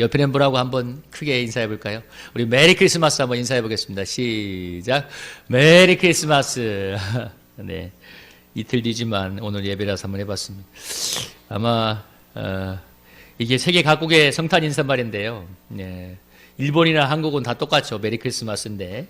옆에 있는 분하고 한번 크게 인사해 볼까요? 우리 메리 크리스마스 한번 인사해 보겠습니다. 시작. 메리 크리스마스. 네. 이틀 뒤지만 오늘 예배라서 한번 해봤습니다. 아마 이게 세계 각국의 성탄 인사말인데요. 네. 일본이나 한국은 다 똑같죠. 메리 크리스마스인데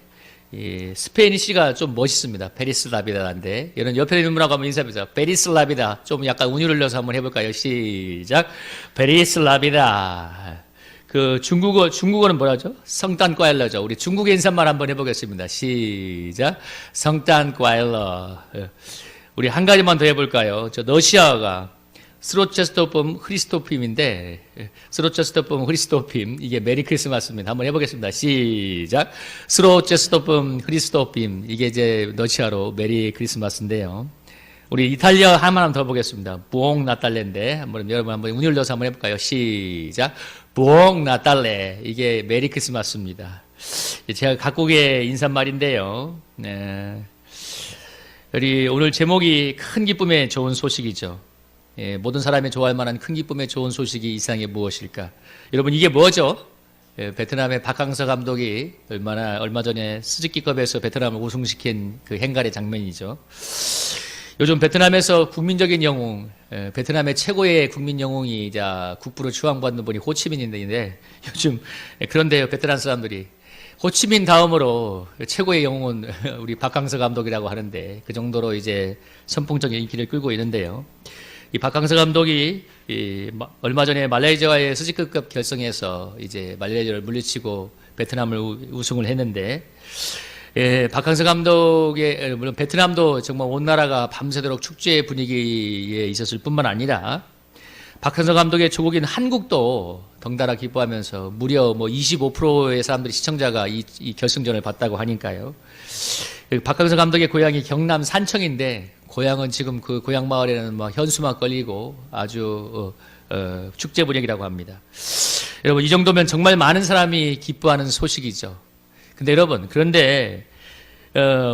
스페니쉬가 좀 멋있습니다. 페리스 라비다인데 이런 옆에 있는 분하고 한번 인사해보자. 페리스 라비다. 좀 약간 운율을 넣어서 한번 해볼까요? 시작. 페리스 라비다. 그 중국어는 뭐라죠? 성탄 꽈일러죠. 우리 중국의 인사말 한번 해보겠습니다. 시작. 성탄 꽈일러. 우리 한 가지만 더 해볼까요? 저 러시아어가 스로체스토폼 흐리스토핌인데 스로체스토폼 흐리스토핌 이게 메리 크리스마스입니다. 한번 해보겠습니다. 시작. 스로체스토폼 흐리스토핌 이게 이제 러시아로 메리 크리스마스인데요. 우리 이탈리아 하나만 더 보겠습니다. 부옹 나탈레인데 한번 여러분 한번 운율 넣어서 한번 해볼까요? 시작. 부옹 나탈레 이게 메리 크리스마스입니다. 제가 각국의 인사말인데요. 네. 우리 오늘 제목이 큰 기쁨의 좋은 소식이죠. 예, 모든 사람이 좋아할 만한 큰 기쁨의 좋은 소식이 이상의 무엇일까? 여러분 이게 뭐죠? 예, 베트남의 박항서 감독이 얼마 전에 스즈키컵에서 베트남을 우승시킨 그 행가의 장면이죠. 요즘 베트남에서 국민적인 영웅, 베트남의 최고의 국민 영웅이 국부로 추앙받는 분이 호치민인데 요즘 그런데요 베트남 사람들이 호치민 다음으로 최고의 영웅은 우리 박항서 감독이라고 하는데 그 정도로 이제 선풍적인 인기를 끌고 있는데요. 이 박항서 감독이 얼마 전에 말레이시아와의 스즈키컵 결승에서 이제 말레이시아를 물리치고 베트남을 우승을 했는데, 박항서 감독의 물론 베트남도 정말 온 나라가 밤새도록 축제 분위기에 있었을 뿐만 아니라 박항서 감독의 조국인 한국도 덩달아 기뻐하면서 무려 25%의 사람들이 시청자가 이 결승전을 봤다고 하니까요. 박항서 감독의 고향이 경남 산청인데 고향은 지금 그 고향 마을에는 현수막 걸리고 아주 축제 분위기라고 합니다. 여러분 이 정도면 정말 많은 사람이 기뻐하는 소식이죠. 근데 여러분 그런데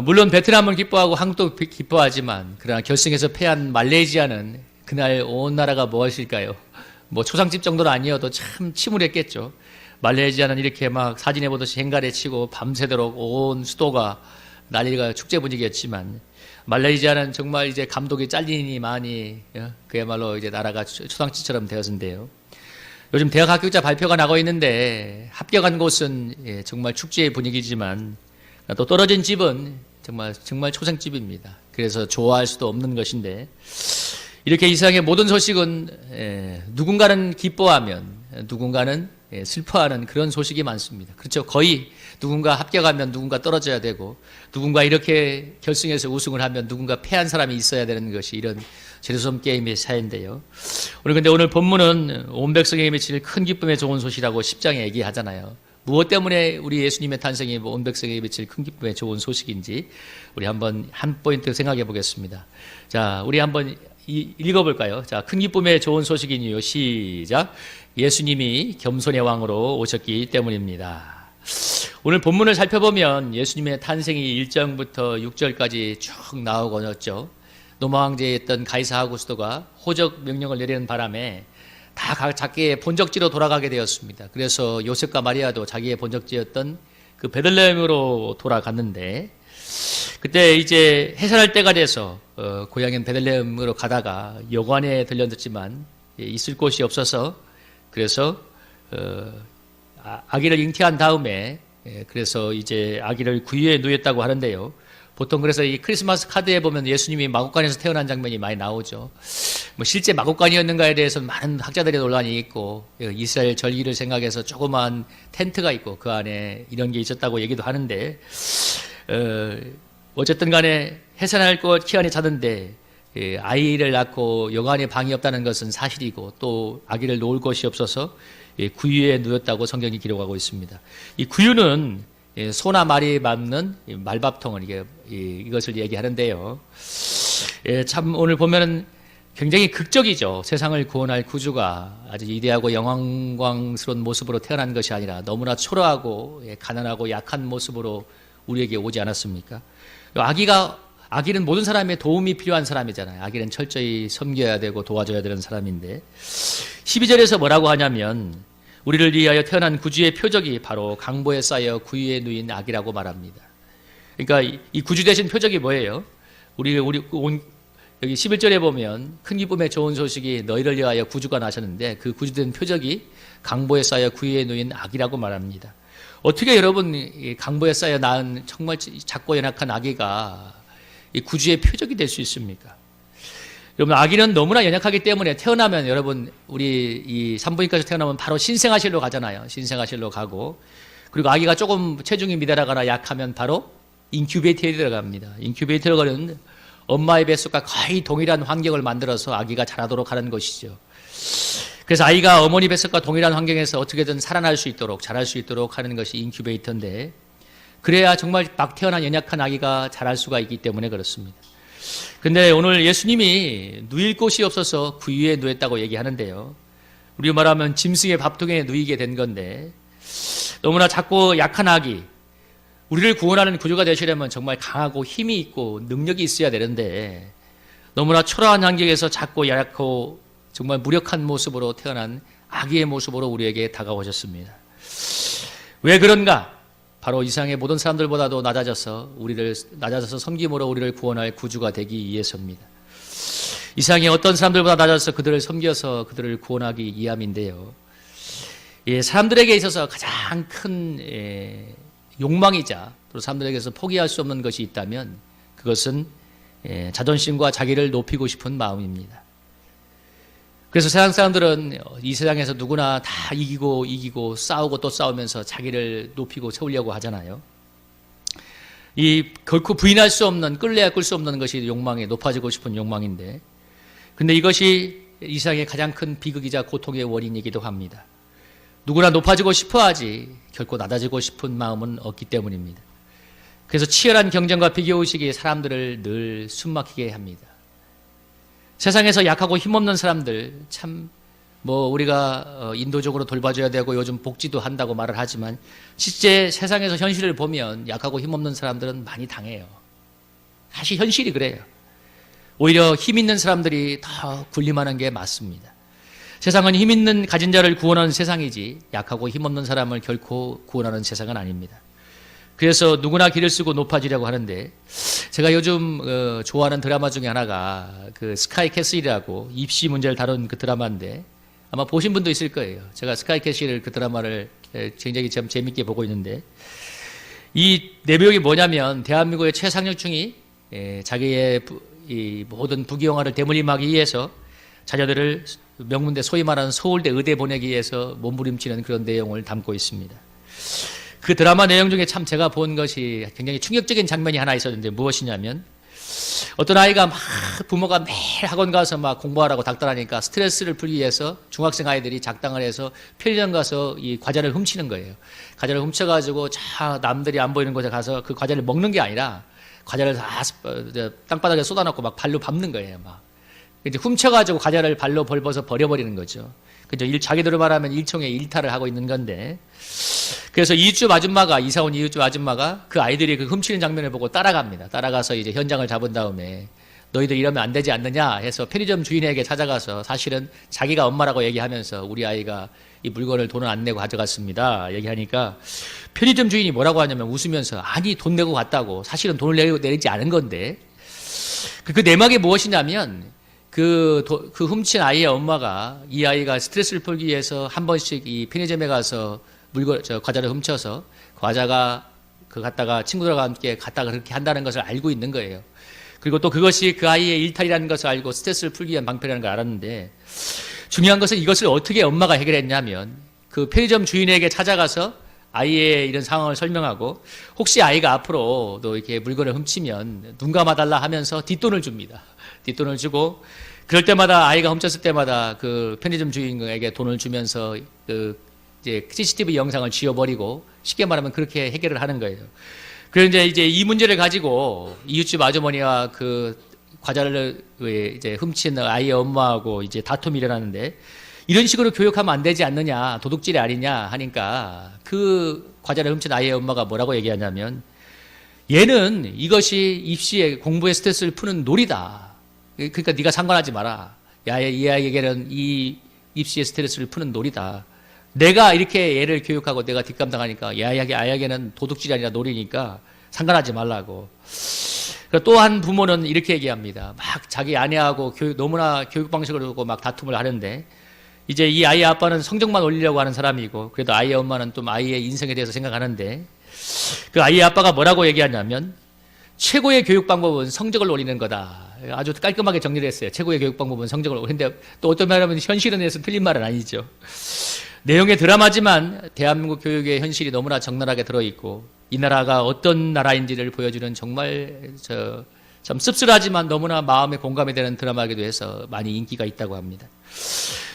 물론 베트남은 기뻐하고 한국도 기뻐하지만 그러나 결승에서 패한 말레이시아는 그날 온 나라가 무엇일까요? 초상집 정도는 아니어도 참 침울했겠죠. 말레이시아는 이렇게 막 사진에 보듯이 행가래 치고 밤새도록 온 수도가 난리가 축제 분위기였지만 말레이시아는 정말 이제 감독이 잘리니 많이 그야말로 이제 나라가 초상집처럼 되었는데요. 요즘 대학 합격자 발표가 나고 있는데 합격한 곳은 정말 축제의 분위기지만 또 떨어진 집은 정말 초상집입니다. 그래서 좋아할 수도 없는 것인데 이렇게 이 세상의 모든 소식은 누군가는 기뻐하면 누군가는 슬퍼하는 그런 소식이 많습니다. 그렇죠. 거의 누군가 합격하면 누군가 떨어져야 되고 누군가 이렇게 결승에서 우승을 하면 누군가 패한 사람이 있어야 되는 것이 이런 제루살렘 게임의 사인데요. 오늘 본문은 온 백성에게 미칠 큰 기쁨의 좋은 소식이라고 10장에 얘기하잖아요. 무엇 때문에 우리 예수님의 탄생이 온 백성에게 미칠 큰 기쁨의 좋은 소식인지 우리 한번 한 포인트 생각해 보겠습니다. 자, 우리 한번 읽어볼까요? 자, 큰 기쁨의 좋은 소식인 이유 시작. 예수님이 겸손의 왕으로 오셨기 때문입니다. 오늘 본문을 살펴보면 예수님의 탄생이 1장부터 6절까지 쭉 나오고였죠. 로마 황제였던 가이사 아구스토가 호적 명령을 내리는 바람에 다 자기의 본적지로 돌아가게 되었습니다. 그래서 요셉과 마리아도 자기의 본적지였던 그 베들레헴으로 돌아갔는데 그때 이제 해산할 때가 돼서 고향인 베들레헴으로 가다가 여관에 들렸지만 있을 곳이 없어서 그래서 아기를 잉태한 다음에 그래서 이제 아기를 구유에 누였다고 하는데요. 보통 그래서 이 크리스마스 카드에 보면 예수님이 마구간에서 태어난 장면이 많이 나오죠. 실제 마구간이었는가에 대해서는 많은 학자들의 논란이 있고 이스라엘 절기를 생각해서 조그마한 텐트가 있고 그 안에 이런 게 있었다고 얘기도 하는데 어쨌든 간에 해산할 것 기한이 찼는데 아이를 낳고 여관에 방이 없다는 것은 사실이고 또 아기를 놓을 곳이 없어서 구유에 누웠다고 성경이 기록하고 있습니다. 이 구유는 소나 말이 밟는 말밥통을 이것을 얘기하는데요. 참 오늘 보면은 굉장히 극적이죠. 세상을 구원할 구주가 아주 이대하고 영광스러운 모습으로 태어난 것이 아니라 너무나 초라하고 가난하고 약한 모습으로 우리에게 오지 않았습니까? 아기는 모든 사람의 도움이 필요한 사람이잖아요. 아기는 철저히 섬겨야 되고 도와줘야 되는 사람인데 12절에서 뭐라고 하냐면 우리를 위하여 태어난 구주의 표적이 바로 강보에 쌓여 구유에 누인 악이라고 말합니다. 그러니까 이 구주 대신 표적이 뭐예요? 여기 11절에 보면 큰 기쁨의 좋은 소식이 너희를 위하여 구주가 나셨는데 그 구주된 표적이 강보에 쌓여 구유에 누인 악이라고 말합니다. 어떻게 여러분 이 강보에 쌓여 낳은 정말 작고 연약한 아기가 이 구주의 표적이 될 수 있습니까? 여러분 아기는 너무나 연약하기 때문에 태어나면 여러분 우리 이 산부인과에서 태어나면 바로 신생아실로 가잖아요. 신생아실로 가고 그리고 아기가 조금 체중이 미달하거나 약하면 바로 인큐베이터에 들어갑니다. 인큐베이터를 가는 엄마의 뱃속과 거의 동일한 환경을 만들어서 아기가 자라도록 하는 것이죠. 그래서 아이가 어머니 뱃속과 동일한 환경에서 어떻게든 살아날 수 있도록 자랄 수 있도록 하는 것이 인큐베이터인데 그래야 정말 막 태어난 연약한 아기가 자랄 수가 있기 때문에 그렇습니다. 근데 오늘 예수님이 누일 곳이 없어서 구유에 누웠다고 얘기하는데요. 우리 말하면 짐승의 밥통에 누이게 된 건데 너무나 작고 약한 아기 우리를 구원하는 구주가 되시려면 정말 강하고 힘이 있고 능력이 있어야 되는데 너무나 초라한 환경에서 작고 약고 정말 무력한 모습으로 태어난 아기의 모습으로 우리에게 다가오셨습니다. 왜 그런가? 바로 이 세상의 모든 사람들보다도 낮아져서 섬김으로 우리를 구원할 구주가 되기 위해서입니다. 이 세상의 어떤 사람들보다 낮아져서 그들을 섬겨서 그들을 구원하기 위함인데요. 사람들에게 있어서 가장 큰 욕망이자 또 사람들에게서 포기할 수 없는 것이 있다면 그것은 자존심과 자기를 높이고 싶은 마음입니다. 그래서 세상 사람들은 이 세상에서 누구나 다 이기고 싸우고 또 싸우면서 자기를 높이고 세우려고 하잖아요. 이 결코 부인할 수 없는 끌래야 끌 수 없는 것이 욕망에 높아지고 싶은 욕망인데 근데 이것이 이 세상의 가장 큰 비극이자 고통의 원인이기도 합니다. 누구나 높아지고 싶어 하지 결코 낮아지고 싶은 마음은 없기 때문입니다. 그래서 치열한 경쟁과 비교의식이 사람들을 늘 숨막히게 합니다. 세상에서 약하고 힘없는 사람들 참 우리가 인도적으로 돌봐줘야 되고 요즘 복지도 한다고 말을 하지만 실제 세상에서 현실을 보면 약하고 힘없는 사람들은 많이 당해요. 사실 현실이 그래요. 오히려 힘 있는 사람들이 더 군림하는 게 맞습니다. 세상은 힘 있는 가진 자를 구원하는 세상이지 약하고 힘없는 사람을 결코 구원하는 세상은 아닙니다. 그래서 누구나 길을 쓰고 높아지려고 하는데 제가 요즘 좋아하는 드라마 중에 하나가 그 스카이캐슬이라고 입시 문제를 다룬 그 드라마인데 아마 보신 분도 있을 거예요. 제가 스카이캐슬 그 드라마를 굉장히 참 재밌게 보고 있는데 이 내용이 뭐냐면 대한민국의 최상류층이 자기의 이 모든 부귀영화를 대물림하기 위해서 자녀들을 명문대 소위 말하는 서울대 의대 보내기 위해서 몸부림치는 그런 내용을 담고 있습니다. 그 드라마 내용 중에 참 제가 본 것이 굉장히 충격적인 장면이 하나 있었는데 무엇이냐면 어떤 아이가 막 부모가 매일 학원 가서 막 공부하라고 닥달하니까 스트레스를 풀기 위해서 중학생 아이들이 작당을 해서 편의점 가서 이 과자를 훔치는 거예요. 과자를 훔쳐가지고 남들이 안 보이는 곳에 가서 그 과자를 먹는 게 아니라 과자를 다 땅바닥에 쏟아놓고 막 발로 밟는 거예요. 막 이제 훔쳐가지고 과자를 발로 벌벗어 버려버리는 거죠. 그죠? 자기들로 말하면 일종의 일탈을 하고 있는 건데. 그래서 이웃집 아줌마가, 이사 온 이웃집 아줌마가 그 아이들이 그 훔치는 장면을 보고 따라갑니다. 따라가서 이제 현장을 잡은 다음에 너희들 이러면 안 되지 않느냐 해서 편의점 주인에게 찾아가서 사실은 자기가 엄마라고 얘기하면서 우리 아이가 이 물건을 돈을 안 내고 가져갔습니다. 얘기하니까 편의점 주인이 뭐라고 하냐면 웃으면서 아니 돈 내고 갔다고 사실은 돈을 내리지 않은 건데 그 내막이 무엇이냐면 그 훔친 아이의 엄마가 이 아이가 스트레스를 풀기 위해서 한 번씩 이 편의점에 가서 과자를 훔쳐서 과자가 갖다가 친구들과 함께 갖다가 그렇게 한다는 것을 알고 있는 거예요. 그리고 또 그것이 그 아이의 일탈이라는 것을 알고 스트레스를 풀기 위한 방편이라는 걸 알았는데 중요한 것은 이것을 어떻게 엄마가 해결했냐면 그 편의점 주인에게 찾아가서 아이의 이런 상황을 설명하고 혹시 아이가 앞으로 또 이렇게 물건을 훔치면 눈 감아달라 하면서 뒷돈을 줍니다. 뒷돈을 주고 그럴 때마다 아이가 훔쳤을 때마다 그 편의점 주인에게 돈을 주면서 그 이제 CCTV 영상을 지워버리고 쉽게 말하면 그렇게 해결을 하는 거예요. 그런데 이제 이 문제를 가지고 이웃집 아주머니와 그 과자를 이제 훔친 아이의 엄마하고 이제 다툼이 일어나는데 이런 식으로 교육하면 안 되지 않느냐, 도둑질이 아니냐 하니까 그 과자를 훔친 아이의 엄마가 뭐라고 얘기하냐면 얘는 이것이 입시에 공부에 스트레스를 푸는 놀이다. 그러니까 네가 상관하지 마라. 이 아이에게는 이 입시에 스트레스를 푸는 놀이다. 내가 이렇게 애를 교육하고 내가 뒷감당하니까 아야게는 도둑질이 아니라 놀이니까 상관하지 말라고. 또 한 부모는 이렇게 얘기합니다. 막 자기 아내하고 너무나 교육 방식을 두고 막 다툼을 하는데 이제 이 아이의 아빠는 성적만 올리려고 하는 사람이고 그래도 아이의 엄마는 좀 아이의 인생에 대해서 생각하는데 그 아이의 아빠가 뭐라고 얘기하냐면 최고의 교육 방법은 성적을 올리는 거다. 아주 깔끔하게 정리를 했어요. 최고의 교육 방법은 성적을 올리는데 또 어떤 말하면 현실은에서 틀린 말은 아니죠. 내용의 드라마지만 대한민국 교육의 현실이 너무나 적나라하게 들어있고 이 나라가 어떤 나라인지를 보여주는 정말 참 씁쓸하지만 너무나 마음에 공감이 되는 드라마이기도 해서 많이 인기가 있다고 합니다.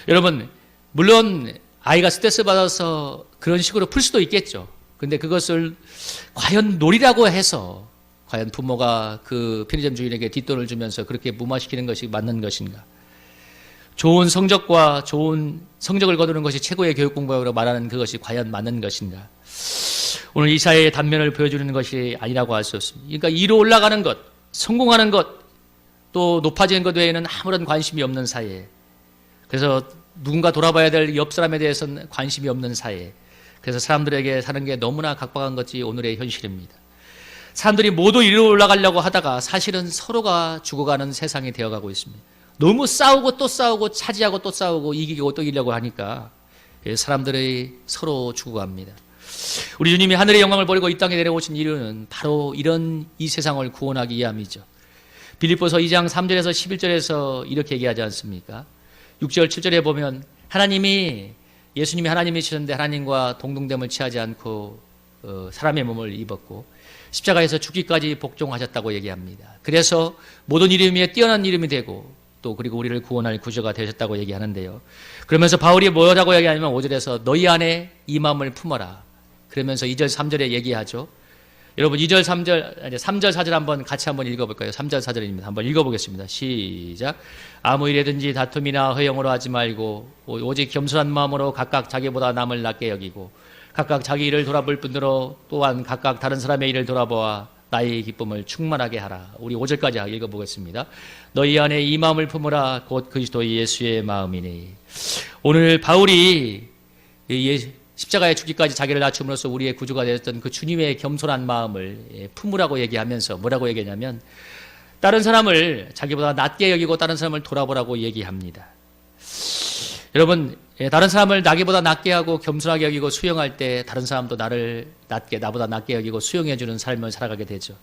여러분, 물론 아이가 스트레스 받아서 그런 식으로 풀 수도 있겠죠. 근데 그것을 과연 놀이라고 해서 과연 부모가 그 편의점 주인에게 뒷돈을 주면서 그렇게 무마시키는 것이 맞는 것인가? 좋은 성적과 좋은 성적을 거두는 것이 최고의 교육 공부라고 말하는 그것이 과연 맞는 것인가? 오늘 이 사회의 단면을 보여주는 것이 아니라고 할 수 없습니다. 그러니까 위로 올라가는 것, 성공하는 것, 또 높아지는 것 외에는 아무런 관심이 없는 사회. 그래서 누군가 돌아봐야 될 옆 사람에 대해서는 관심이 없는 사회. 그래서 사람들에게 사는 게 너무나 각박한 것이 오늘의 현실입니다. 사람들이 모두 위로 올라가려고 하다가 사실은 서로가 죽어가는 세상이 되어가고 있습니다. 너무 싸우고 또 싸우고 차지하고 또 싸우고 이기고 또 이기려고 하니까 사람들이 서로 죽어갑니다. 우리 주님이 하늘의 영광을 버리고 이 땅에 내려오신 이유는 바로 이런 이 세상을 구원하기 위함이죠. 빌립보서 2장 3절에서 11절에서 이렇게 얘기하지 않습니까? 6절 7절에 보면 예수님이 하나님이시는데 하나님과 동등됨을 취하지 않고 사람의 몸을 입었고 십자가에서 죽기까지 복종하셨다고 얘기합니다. 그래서 모든 이름 위에 뛰어난 이름이 되고 또 그리고 우리를 구원할 구주가 되셨다고 얘기하는데요. 그러면서 바울이 뭐라고 얘기하냐면 5절에서 너희 안에 이 마음을 품어라. 그러면서 2절 3절에 얘기하죠. 여러분 2절 3절 4절 한번 같이 한번 읽어볼까요? 3절 4절입니다. 한번 읽어보겠습니다. 시작. 아무 일에든지 다툼이나 허영으로 하지 말고 오직 겸손한 마음으로 각각 자기보다 남을 낮게 여기고 각각 자기 일을 돌아볼 뿐더러 또한 각각 다른 사람의 일을 돌아보아 나의 기쁨을 충만하게 하라. 우리 5절까지 읽어보겠습니다. 너희 안에 이 마음을 품으라. 곧 그리스도 예수의 마음이니. 오늘 바울이 십자가의 죽기까지 자기를 낮춤으로써 우리의 구주가 되었던 그 주님의 겸손한 마음을 품으라고 얘기하면서 뭐라고 얘기하냐면 다른 사람을 자기보다 낮게 여기고 다른 사람을 돌아보라고 얘기합니다. 여러분, 다른 사람을 나보다 낮게 하고 겸손하게 여기고 수용할 때 다른 사람도 나보다 낮게 여기고 수용해주는 삶을 살아가게 되죠.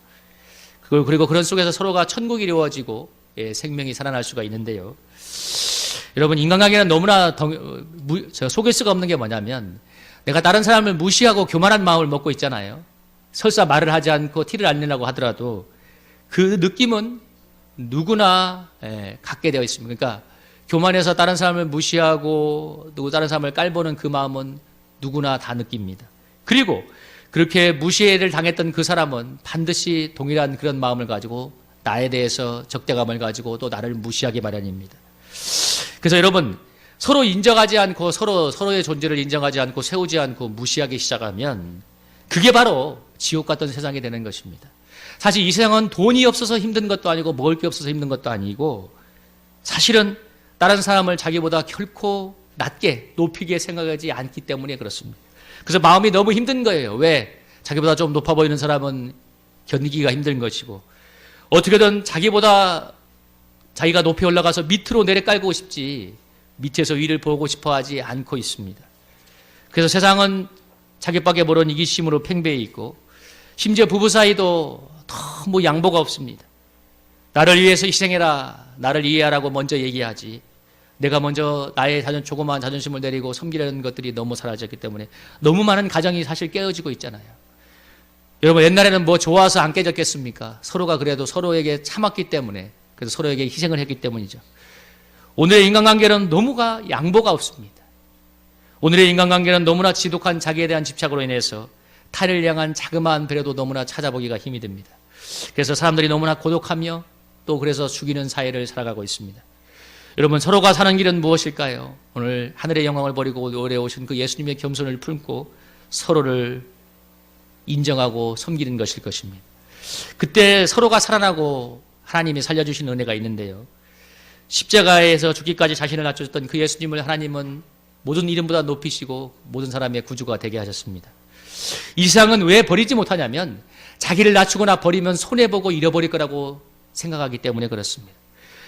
그리고 그런 속에서 서로가 천국이 이루어지고 생명이 살아날 수가 있는데요. 여러분, 인간관계는 너무나 속일 수가 없는 게 뭐냐면 내가 다른 사람을 무시하고 교만한 마음을 먹고 있잖아요. 설사 말을 하지 않고 티를 안 내려고 하더라도 그 느낌은 누구나 갖게 되어 있습니다. 그러니까 교만해서 다른 사람을 무시하고 다른 사람을 깔보는 그 마음은 누구나 다 느낍니다. 그리고 그렇게 무시를 당했던 그 사람은 반드시 동일한 그런 마음을 가지고 나에 대해서 적대감을 가지고 또 나를 무시하기 마련입니다. 그래서 여러분, 서로 인정하지 않고 서로의 존재를 인정하지 않고 세우지 않고 무시하기 시작하면 그게 바로 지옥 같은 세상이 되는 것입니다. 사실 이 세상은 돈이 없어서 힘든 것도 아니고 먹을 게 없어서 힘든 것도 아니고 사실은 다른 사람을 자기보다 결코 낮게 높이게 생각하지 않기 때문에 그렇습니다. 그래서 마음이 너무 힘든 거예요. 왜? 자기보다 좀 높아 보이는 사람은 견디기가 힘든 것이고 어떻게든 자기가 높이 올라가서 밑으로 내려깔고 싶지 밑에서 위를 보고 싶어 하지 않고 있습니다. 그래서 세상은 자기밖에 모르는 이기심으로 팽배해 있고 심지어 부부 사이도 너무 양보가 없습니다. 나를 위해서 희생해라, 나를 이해하라고 먼저 얘기하지 내가 먼저 나의 조그마한 자존심을 내리고 섬기려는 것들이 너무 사라졌기 때문에 너무 많은 가정이 사실 깨어지고 있잖아요. 여러분, 옛날에는 뭐 좋아서 안 깨졌겠습니까? 서로가 그래도 서로에게 참았기 때문에, 그래서 서로에게 희생을 했기 때문이죠. 오늘의 인간관계는 너무가 양보가 없습니다. 오늘의 인간관계는 너무나 지독한 자기에 대한 집착으로 인해서 타인을 향한 자그마한 배려도 너무나 찾아보기가 힘이 듭니다. 그래서 사람들이 너무나 고독하며 또 그래서 죽이는 사회를 살아가고 있습니다. 여러분, 서로가 사는 길은 무엇일까요? 오늘 하늘의 영광을 버리고 오래 오신 그 예수님의 겸손을 품고 서로를 인정하고 섬기는 것일 것입니다. 그때 서로가 살아나고 하나님이 살려주신 은혜가 있는데요. 십자가에서 죽기까지 자신을 낮추셨던 그 예수님을 하나님은 모든 이름보다 높이시고 모든 사람의 구주가 되게 하셨습니다. 이 세상은 왜 버리지 못하냐면 자기를 낮추거나 버리면 손해보고 잃어버릴 거라고 생각하기 때문에 그렇습니다.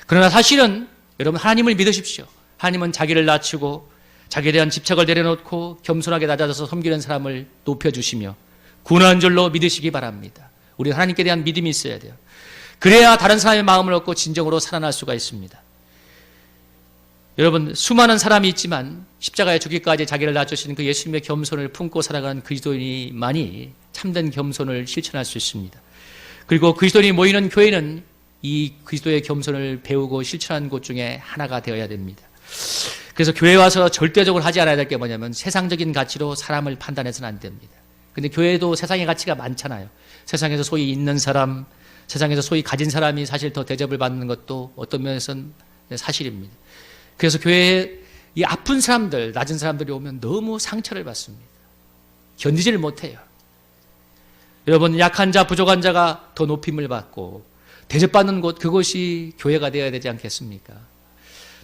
그러나 사실은 여러분 하나님을 믿으십시오. 하나님은 자기를 낮추고 자기에 대한 집착을 내려놓고 겸손하게 낮아져서 섬기는 사람을 높여주시며 구원한 줄로 믿으시기 바랍니다. 우리 하나님께 대한 믿음이 있어야 돼요. 그래야 다른 사람의 마음을 얻고 진정으로 살아날 수가 있습니다. 여러분 수많은 사람이 있지만 십자가에 죽기까지 자기를 낮추시는 그 예수님의 겸손을 품고 살아가는 그리스도인만이 참된 겸손을 실천할 수 있습니다. 그리고 그리스도인이 모이는 교회는 이 그리스도의 겸손을 배우고 실천하는 곳 중에 하나가 되어야 됩니다. 그래서 교회에 와서 절대적으로 하지 않아야 될 게 뭐냐면 세상적인 가치로 사람을 판단해서는 안 됩니다. 근데 교회도 세상의 가치가 많잖아요. 세상에서 소위 있는 사람, 세상에서 소위 가진 사람이 사실 더 대접을 받는 것도 어떤 면에서는 사실입니다. 그래서 교회에 이 아픈 사람들, 낮은 사람들이 오면 너무 상처를 받습니다. 견디지를 못해요. 여러분 약한 자, 부족한 자가 더 높임을 받고 대접받는 곳, 그것이 교회가 되어야 되지 않겠습니까?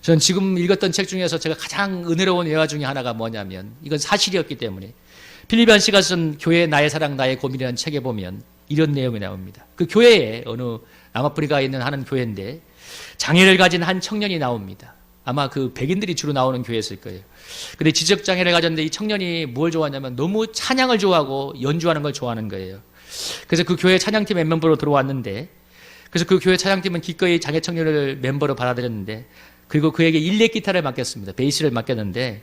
저는 지금 읽었던 책 중에서 제가 가장 은혜로운 예화 중에 하나가 뭐냐면 이건 사실이었기 때문에 필리반 씨가 쓴 교회 나의 사랑 나의 고민이라는 책에 보면 이런 내용이 나옵니다. 그 교회에 어느 남아프리카에 있는 하는 교회인데 장애를 가진 한 청년이 나옵니다. 아마 그 백인들이 주로 나오는 교회였을 거예요. 근데 지적장애를 가졌는데 이 청년이 뭘 좋아하냐면 너무 찬양을 좋아하고 연주하는 걸 좋아하는 거예요. 그래서 그 교회 찬양팀 멤버로 들어왔는데 그래서 그 교회 찬양팀은 기꺼이 장애 청년을 멤버로 받아들였는데 그리고 그에게 일렉 기타를 맡겼습니다. 베이스를 맡겼는데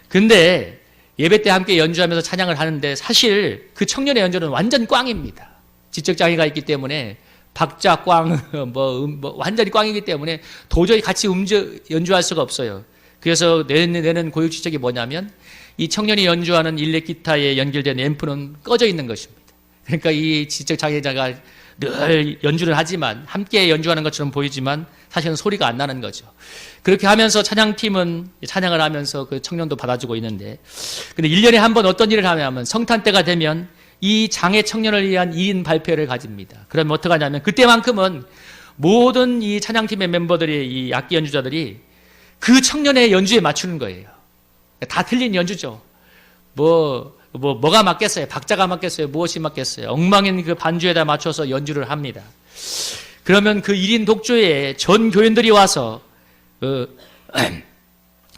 근데 예배 때 함께 연주하면서 찬양을 하는데 사실 그 청년의 연주는 완전 꽝입니다. 지적장애가 있기 때문에 박자 꽝, 완전히 꽝이기 때문에 도저히 같이 연주할 수가 없어요. 그래서 내는 고육지책이 뭐냐면 이 청년이 연주하는 일렉 기타에 연결된 앰프는 꺼져 있는 것입니다. 그러니까 이 지적장애자가 늘 연주를 하지만 함께 연주하는 것처럼 보이지만 사실은 소리가 안 나는 거죠. 그렇게 하면서 찬양팀은 찬양을 하면서 그 청년도 받아주고 있는데 근데 1년에 한 번 어떤 일을 하냐면 성탄 때가 되면 이 장애 청년을 위한 1인 발표회를 가집니다. 그러면 어떻게 하냐면 그때만큼은 모든 이 찬양팀의 멤버들이 이 악기 연주자들이 그 청년의 연주에 맞추는 거예요. 다 틀린 연주죠. 뭐가 맞겠어요? 박자가 맞겠어요? 무엇이 맞겠어요? 엉망인 그 반주에다 맞춰서 연주를 합니다. 그러면 그 1인 독주에 전 교인들이 와서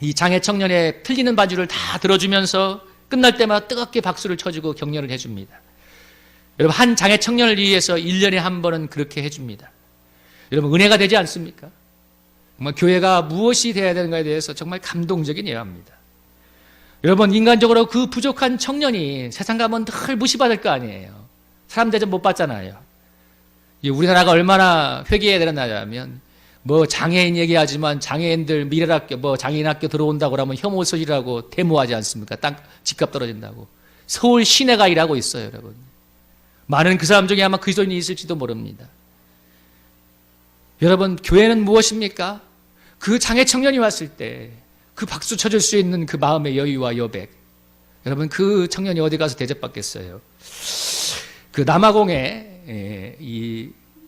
이 장애 청년의 틀리는 반주를 다 들어주면서 끝날 때마다 뜨겁게 박수를 쳐주고 격려를 해줍니다. 여러분 한 장애 청년을 위해서 1년에 한 번은 그렇게 해줍니다. 여러분 은혜가 되지 않습니까? 정말 교회가 무엇이 되어야 되는가에 대해서 정말 감동적인 예화입니다. 여러분 인간적으로 그 부족한 청년이 세상 가면 늘 무시받을 거 아니에요. 사람 대접 못 받잖아요. 우리나라가 얼마나 회개해야 되는 나라냐면 장애인 얘기하지만 장애인들 미래학교 장애인 학교 들어온다고 하면 혐오 소리라고 데모하지 않습니까? 땅 집값 떨어진다고. 서울 시내가 일하고 있어요, 여러분. 많은 그 사람 중에 아마 그리스도인이 있을지도 모릅니다. 여러분 교회는 무엇입니까? 그 장애 청년이 왔을 때 그 박수 쳐줄 수 있는 그 마음의 여유와 여백. 여러분 그 청년이 어디 가서 대접받겠어요? 그 남아공에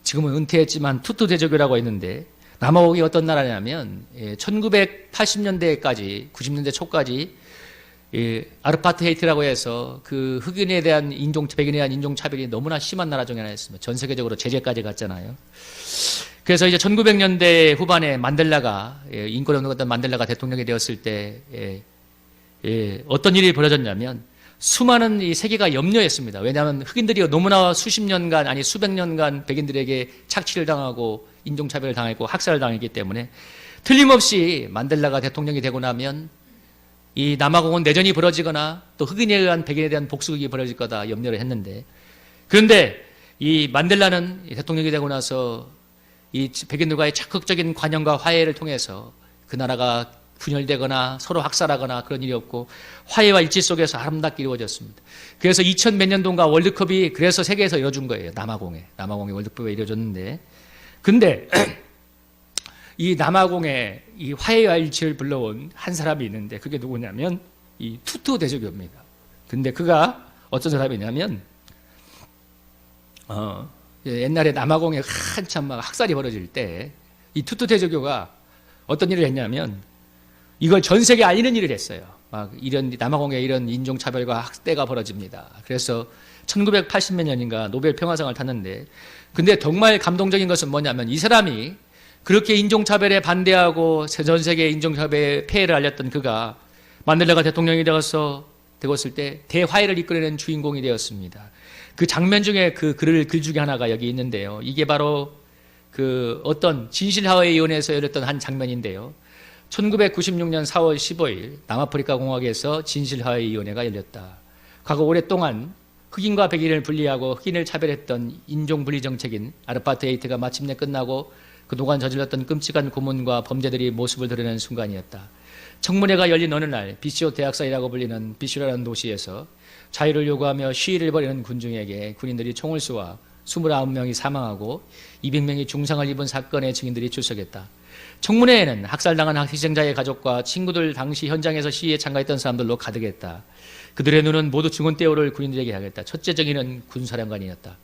지금은 은퇴했지만 투투대저교라고 있는데 남아공이 어떤 나라냐면 1980년대까지 90년대 초까지 아르파트헤이트라고 해서 그 흑인에 대한 백인에 대한 인종차별이 너무나 심한 나라 중에 하나였습니다. 전 세계적으로 제재까지 갔잖아요. 그래서 이제 1900년대 후반에 만델라가 인권운동했던 만델라가 대통령이 되었을 때 어떤 일이 벌어졌냐면 수많은 이 세계가 염려했습니다. 왜냐하면 흑인들이 너무나 수십 년간 아니 수백 년간 백인들에게 착취를 당하고 인종차별을 당했고 학살을 당했기 때문에 틀림없이 만델라가 대통령이 되고 나면 이 남아공은 내전이 벌어지거나 또 흑인에 의한 백인에 대한 복수극이 벌어질 거다 염려를 했는데 그런데 이 만델라는 대통령이 되고 나서 이 백인들과의 적극적인 관용과 화해를 통해서 그 나라가 분열되거나 서로 학살하거나 그런 일이 없고 화해와 일치 속에서 아름답게 이루어졌습니다. 그래서 2000 몇 년도인가 월드컵이 그래서 세계에서 이뤄준 거예요. 남아공에 월드컵이 이뤄졌는데 근데 이 남아공에 이 화해와 일치를 불러온 한 사람이 있는데 그게 누구냐면 이 투투 대저교입니다. 근데 그가 어떤 사람이냐면 옛날에 남아공에 한참 막 학살이 벌어질 때 이 투투 대저교가 어떤 일을 했냐면 이걸 전 세계에 알리는 일을 했어요. 막 이런 남아공에 이런 인종차별과 학대가 벌어집니다. 그래서 1980몇 년인가 노벨 평화상을 탔는데, 근데 정말 감동적인 것은 뭐냐면 이 사람이 그렇게 인종차별에 반대하고 전 세계 인종차별의 폐해를 알렸던 그가 만델라가 대통령이 되었을 때 대화해를 이끌어낸 주인공이 되었습니다. 그 장면 중에 그 글 중에 하나가 여기 있는데요. 이게 바로 그 어떤 진실화해위원회에서 열렸던 한 장면인데요. 1996년 4월 15일 남아프리카 공화국에서 진실화해위원회가 열렸다. 과거 오랫동안 흑인과 백인을 분리하고 흑인을 차별했던 인종분리 정책인 아르파테이트가 마침내 끝나고 그동안 저질렀던 끔찍한 고문과 범죄들이 모습을 드러내는 순간이었다. 청문회가 열린 어느 날 비시오 대학살이라고 불리는 비시오라는 도시에서 자유를 요구하며 시위를 벌이는 군중에게 군인들이 총을 쏘아 29명이 사망하고 200명이 중상을 입은 사건의 증인들이 출석했다. 청문회에는 학살당한 희생자의 가족과 친구들, 당시 현장에서 시위에 참가했던 사람들로 가득했다. 그들의 눈은 모두 증언대오를 군인들에게 하겠다. 첫째 증인은 군사령관이었다.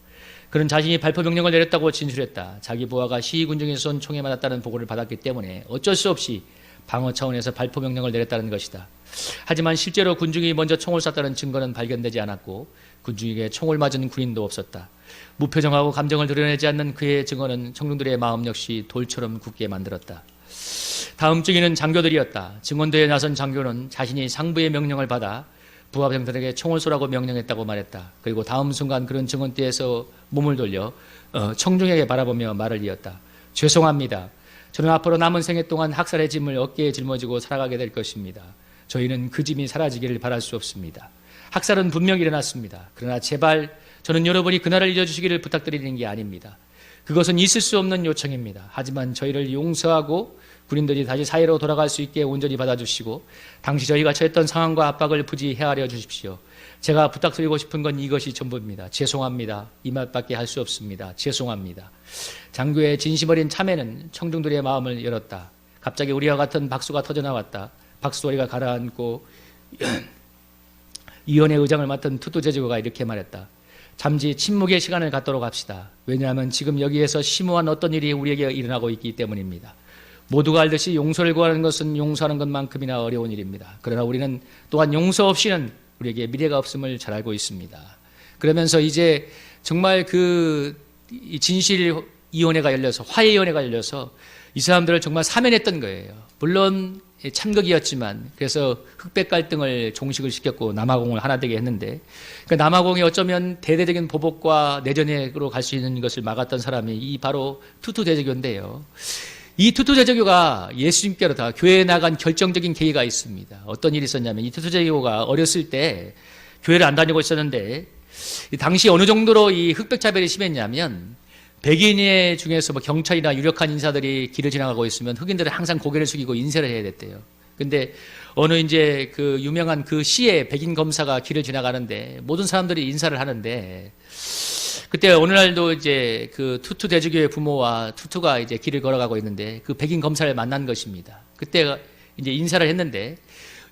그는 자신이 발포 명령을 내렸다고 진술했다. 자기 부하가 시위 군중에서 쏜 총에 맞았다는 보고를 받았기 때문에 어쩔 수 없이 방어 차원에서 발포 명령을 내렸다는 것이다. 하지만 실제로 군중이 먼저 총을 쐈다는 증거는 발견되지 않았고 군중에게 총을 맞은 군인도 없었다. 무표정하고 감정을 드러내지 않는 그의 증언은 청중들의 마음 역시 돌처럼 굳게 만들었다. 다음 증인은 장교들이었다. 증언대에 나선 장교는 자신이 상부의 명령을 받아 부하병들에게 총을 쏘라고 명령했다고 말했다. 그리고 다음 순간 그런 증언대에서 몸을 돌려 청중에게 바라보며 말을 이었다. 죄송합니다. 저는 앞으로 남은 생애 동안 학살의 짐을 어깨에 짊어지고 살아가게 될 것입니다. 저희는 그 짐이 사라지기를 바랄 수 없습니다. 학살은 분명히 일어났습니다. 그러나 제발 저는 여러분이 그날을 잊어주시기를 부탁드리는 게 아닙니다. 그것은 있을 수 없는 요청입니다. 하지만 저희를 용서하고 군인들이 다시 사회로 돌아갈 수 있게 온전히 받아주시고 당시 저희가 처했던 상황과 압박을 부디 헤아려 주십시오. 제가 부탁드리고 싶은 건 이것이 전부입니다. 죄송합니다. 이 말밖에 할 수 없습니다. 죄송합니다. 장교의 진심 어린 참회는 청중들의 마음을 열었다. 갑자기 우리와 같은 박수가 터져나왔다. 박수 소리가 가라앉고 위원회 의장을 맡은 투투 제주가 이렇게 말했다. 잠시 침묵의 시간을 갖도록 합시다. 왜냐하면 지금 여기에서 심오한 어떤 일이 우리에게 일어나고 있기 때문입니다. 모두가 알듯이 용서를 구하는 것은 용서하는 것만큼이나 어려운 일입니다. 그러나 우리는 또한 용서 없이는 우리에게 미래가 없음을 잘 알고 있습니다. 그러면서 이제 정말 그 진실위원회가 열려서 화해위원회가 열려서 이 사람들을 정말 사면했던 거예요. 물론 참극이었지만 그래서 흑백 갈등을 종식을 시켰고 남아공을 하나 되게 했는데 그러니까 남아공이 어쩌면 대대적인 보복과 내전으로 갈 수 있는 것을 막았던 사람이 이 바로 투투 대제교인데요. 이 투투 제주교가 예수님께로 다 교회에 나간 결정적인 계기가 있습니다. 어떤 일이 있었냐면 이 투투 제주교가 어렸을 때 교회를 안 다니고 있었는데 당시 어느 정도로 이 흑백 차별이 심했냐면 백인의 중에서 뭐 경찰이나 유력한 인사들이 길을 지나가고 있으면 흑인들은 항상 고개를 숙이고 인사를 해야 됐대요. 근데 어느 이제 그 유명한 그 시의 백인 검사가 길을 지나가는데 모든 사람들이 인사를 하는데 그때 어느 날도 이제 그 투투 대주교의 부모와 투투가 이제 길을 걸어가고 있는데 그 백인 검사를 만난 것입니다. 그때 이제 인사를 했는데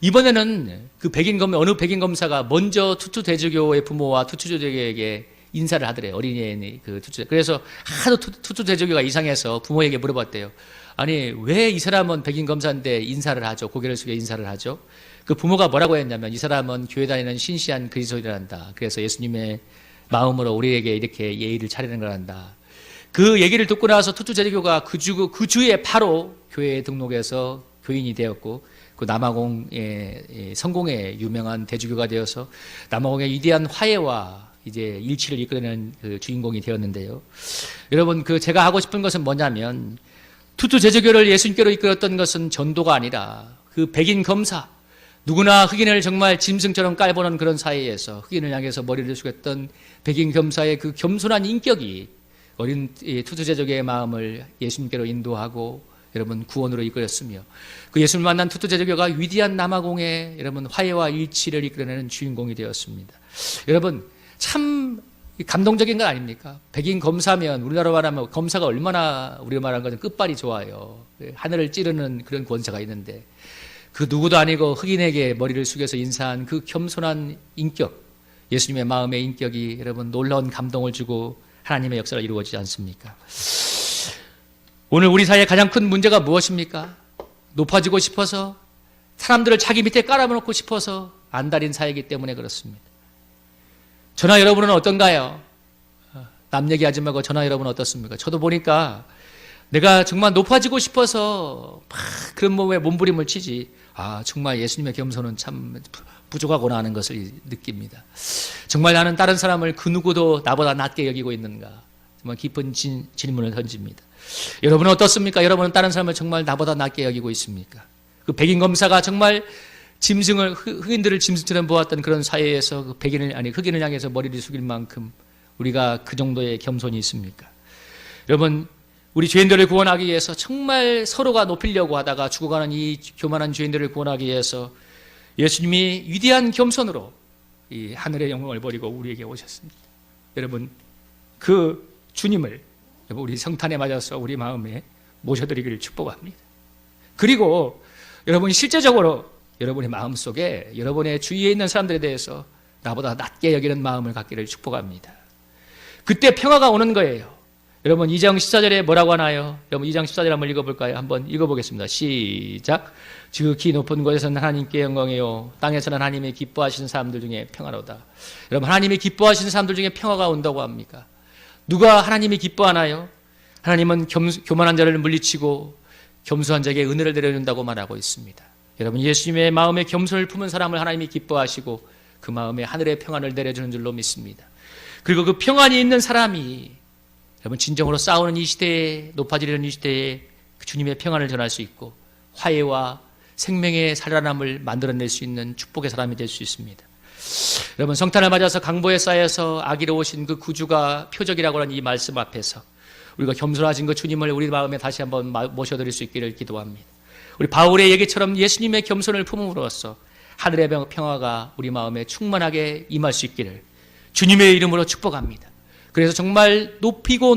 이번에는 그 어느 백인 검사가 먼저 투투 대주교의 부모와 투투 대주교에게 인사를 하더래요. 어린이의 그 투투. 그래서 하도 투투 대주교가 이상해서 부모에게 물어봤대요. 아니 왜 이 사람은 백인 검사인데 인사를 하죠? 고개를 숙여 인사를 하죠? 그 부모가 뭐라고 했냐면 이 사람은 교회 다니는 신시한 그리스도인이란다. 그래서 예수님의 마음으로 우리에게 이렇게 예의를 차리는 거란다. 그 얘기를 듣고 나서 투투 제주교가 그 주에 바로 교회에 등록해서 교인이 되었고 그 남아공의 성공의 유명한 대주교가 되어서 남아공의 위대한 화해와 이제 일치를 이끌어내는 그 주인공이 되었는데요. 여러분 그 제가 하고 싶은 것은 뭐냐면 투투 제주교를 예수님께로 이끌었던 것은 전도가 아니라 그 백인 검사 누구나 흑인을 정말 짐승처럼 깔보는 그런 사회에서 흑인을 향해서 머리를 숙였던 백인 검사의 그 겸손한 인격이 어린 투투 제주교의 마음을 예수님께로 인도하고 여러분 구원으로 이끌었으며 그 예수를 만난 투투 제주교가 위대한 남아공의 여러분 화해와 일치를 이끌어내는 주인공이 되었습니다. 여러분 참 감동적인 건 아닙니까? 백인 검사면 우리나라 말하면 검사가 얼마나 우리가 말하는 것은 끝발이 좋아요. 하늘을 찌르는 그런 권세가 있는데 그 누구도 아니고 흑인에게 머리를 숙여서 인사한 그 겸손한 인격, 예수님의 마음의 인격이 여러분 놀라운 감동을 주고 하나님의 역사를 이루어지지 않습니까? 오늘 우리 사회의 가장 큰 문제가 무엇입니까? 높아지고 싶어서 사람들을 자기 밑에 깔아놓고 싶어서 안달인 사이이기 때문에 그렇습니다. 저나 여러분은 어떤가요? 남 얘기하지 말고 저나 여러분은 어떻습니까? 저도 보니까 내가 정말 높아지고 싶어서 막 그런 몸에 몸부림을 치지, 정말 예수님의 겸손은 참 부족하구나 하는 것을 느낍니다. 정말 나는 다른 사람을 그 누구도 나보다 낮게 여기고 있는가? 정말 깊은 질문을 던집니다. 여러분은 어떻습니까? 여러분은 다른 사람을 정말 나보다 낮게 여기고 있습니까? 그 백인 검사가 정말 흑인들을 짐승처럼 보았던 그런 사회에서 그 흑인을 향해서 머리를 숙일 만큼 우리가 그 정도의 겸손이 있습니까? 여러분, 우리 죄인들을 구원하기 위해서 정말 서로가 높이려고 하다가 죽어가는 이 교만한 죄인들을 구원하기 위해서 예수님이 위대한 겸손으로 이 하늘의 영광을 버리고 우리에게 오셨습니다. 여러분, 그 주님을 우리 성탄에 맞아서 우리 마음에 모셔드리기를 축복합니다. 그리고 여러분이 실제적으로 여러분의 마음속에 여러분의 주위에 있는 사람들에 대해서 나보다 낮게 여기는 마음을 갖기를 축복합니다. 그때 평화가 오는 거예요. 여러분 2장 14절에 뭐라고 하나요? 여러분 2장 14절 한번 읽어볼까요? 한번 읽어보겠습니다. 시작. 지극히 높은 곳에서는 하나님께 영광이요 땅에서는 하나님이 기뻐하시는 사람들 중에 평화로다. 여러분 하나님이 기뻐하시는 사람들 중에 평화가 온다고 합니까? 누가 하나님이 기뻐하나요? 하나님은 교만한 자를 물리치고 겸손한 자에게 은혜를 내려준다고 말하고 있습니다. 여러분 예수님의 마음에 겸손을 품은 사람을 하나님이 기뻐하시고 그 마음에 하늘의 평안을 내려주는 줄로 믿습니다. 그리고 그 평안이 있는 사람이 여러분 진정으로 싸우는 이 시대에, 높아지려는 이 시대에 그 주님의 평안을 전할 수 있고 화해와 생명의 살아남을 만들어낼 수 있는 축복의 사람이 될 수 있습니다. 여러분 성탄을 맞아서 강보에 쌓여서 아기로 오신 그 구주가 표적이라고 하는 이 말씀 앞에서 우리가 겸손하신 그 주님을 우리 마음에 다시 한번 모셔드릴 수 있기를 기도합니다. 우리 바울의 얘기처럼 예수님의 겸손을 품음으로써 하늘의 평화가 우리 마음에 충만하게 임할 수 있기를 주님의 이름으로 축복합니다. 그래서 정말 높이고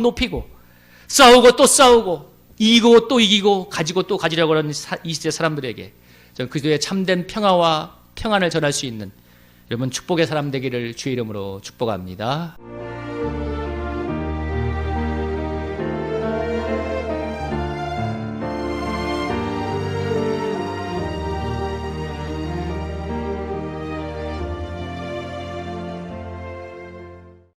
싸우고 또 싸우고 이기고 또 이기고 가지고 또 가지려고 하는 이 시대 사람들에게 그들의 참된 평화와 평안을 전할 수 있는 여러분 축복의 사람 되기를 주의 이름으로 축복합니다.